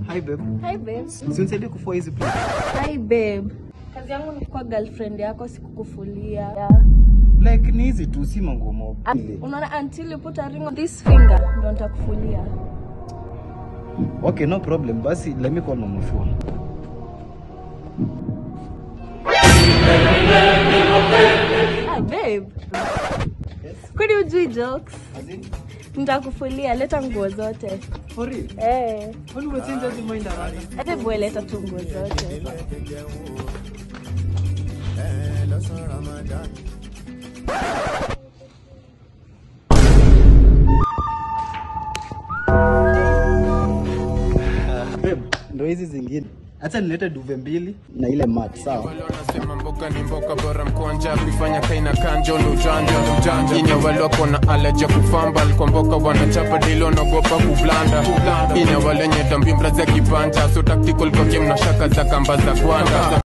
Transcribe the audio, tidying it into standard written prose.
Hi babe. Hi babe. Unisaidie kufua hizi plate. Hi babe. Kazi yangu ni kuwa girlfriend yako, sikukufulia. Like ni hizi tu, si mangumo. Unaona, until you put a ring on this finger ndio nitakufulia. Okay, no problem. Basi let me call Mama Fua. Ah babe. Yes. Kwani hujui jokes? Azin? Nitakufulia, leta nguo zote. For real? Kwani umechange hadi mind haraka? Hata boy leta tu nguo zote. Babe, ndo hizi zingine. Acha nilete duve mbili na ile mat, sawa? Wanasema mboka ni mboka bora mkonja kuifanya kaina kanjo ni ujanja Inya waloko na alaja kufamba Alikomboka wanachapa dilo na gopa kublanda Inya wale nye dambi mbrazi ya kibanja So tactical kwa game na shaka za kamba za kwanda